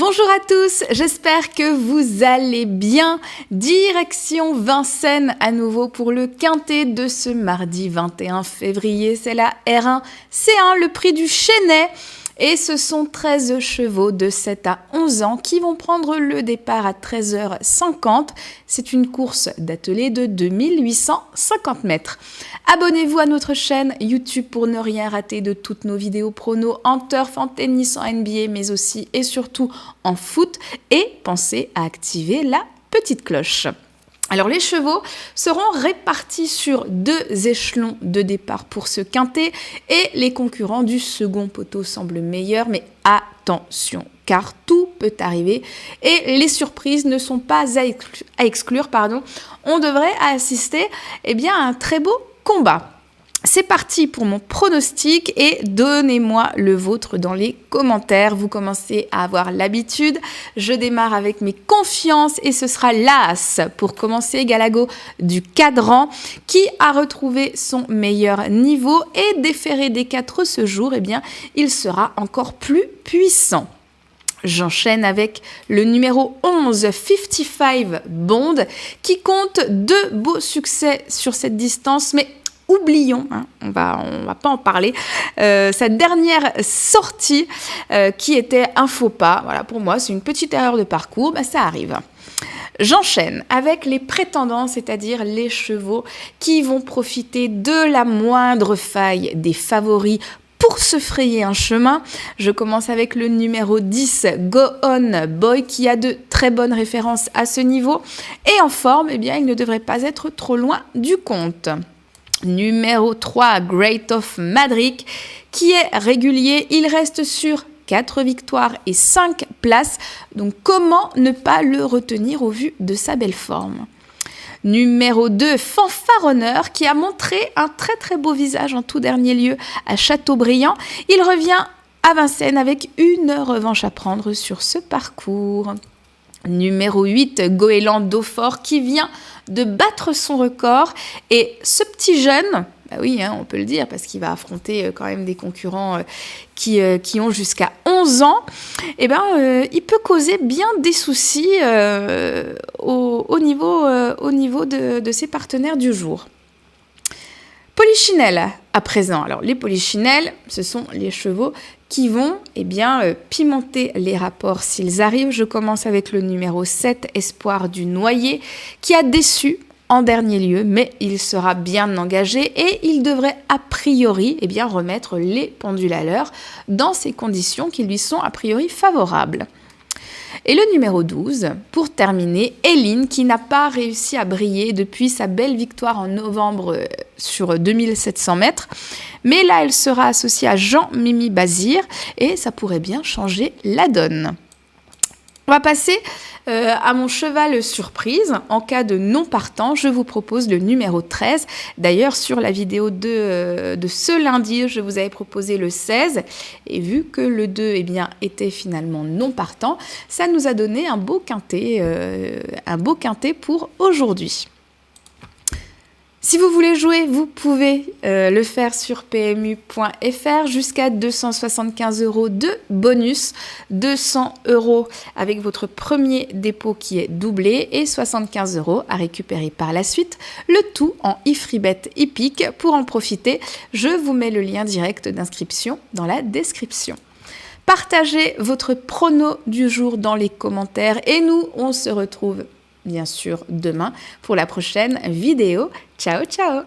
Bonjour à tous, j'espère que vous allez bien. Direction Vincennes à nouveau pour le quintet de ce mardi 21 février. C'est la R1 C1, le prix du Chesnay. Et ce sont 13 chevaux de 7 à 11 ans qui vont prendre le départ à 13h50. C'est une course d'attelé de 2850 mètres. Abonnez-vous à notre chaîne YouTube pour ne rien rater de toutes nos vidéos pronos en turf, en tennis, en NBA, mais aussi et surtout en foot. Et pensez à activer la petite cloche. Alors les chevaux seront répartis sur 2 échelons de départ pour ce quintet et les concurrents du second poteau semblent meilleurs, mais attention car tout peut arriver et les surprises ne sont pas à exclure. On devrait assister à un très beau combat. C'est parti pour mon pronostic et donnez-moi le vôtre dans les commentaires. Vous commencez à avoir l'habitude. Je démarre avec mes confiances et ce sera l'As pour commencer, Galago du Cadran qui a retrouvé son meilleur niveau et déféré des 4 ce jour, il sera encore plus puissant. J'enchaîne avec le numéro 11, 55 Bond, qui compte 2 beaux succès sur cette distance, mais oublions, on va pas en parler, sa dernière sortie qui était un faux pas. Voilà, pour moi, c'est une petite erreur de parcours, ça arrive. J'enchaîne avec les prétendants, c'est-à-dire les chevaux qui vont profiter de la moindre faille des favoris pour se frayer un chemin. Je commence avec le numéro 10, Go On Boy, qui a de très bonnes références à ce niveau. Et en forme, il ne devrait pas être trop loin du compte. Numéro 3, Great of Madrid, qui est régulier. Il reste sur 4 victoires et 5 places. Donc, comment ne pas le retenir au vu de sa belle forme? Numéro 2, Fanfaronneur, qui a montré un très très beau visage en tout dernier lieu à Châteaubriand. Il revient à Vincennes avec une revanche à prendre sur ce parcours. Numéro 8, Goéland d'Eaufort, qui vient de battre son record. Et ce petit jeune, on peut le dire, parce qu'il va affronter quand même des concurrents qui ont jusqu'à 11 ans, il peut causer bien des soucis au niveau de ses partenaires du jour. Polichinelle à présent. Alors les polichinelles, ce sont les chevaux qui vont pimenter les rapports s'ils arrivent. Je commence avec le numéro 7, Espoir du Noyer, qui a déçu en dernier lieu, mais il sera bien engagé et il devrait a priori remettre les pendules à l'heure dans ces conditions qui lui sont a priori favorables. Et le numéro 12, pour terminer, Eline, qui n'a pas réussi à briller depuis sa belle victoire en novembre sur 2700 mètres. Mais là, elle sera associée à Jean-Mimi Bazir et ça pourrait bien changer la donne. On va passer à mon cheval surprise. En cas de non partant, je vous propose le numéro 13. D'ailleurs, sur la vidéo de ce lundi, je vous avais proposé le 16. Et vu que le 2 était finalement non partant, ça nous a donné un beau quintet pour aujourd'hui. Si vous voulez jouer, vous pouvez le faire sur pmu.fr jusqu'à 275 € de bonus, 200 € avec votre premier dépôt qui est doublé et 75 € à récupérer par la suite, le tout en e-freebet hippique. Pour en profiter, je vous mets le lien direct d'inscription dans la description. Partagez votre prono du jour dans les commentaires et nous, on se retrouve bien sûr demain pour la prochaine vidéo. Ciao, ciao!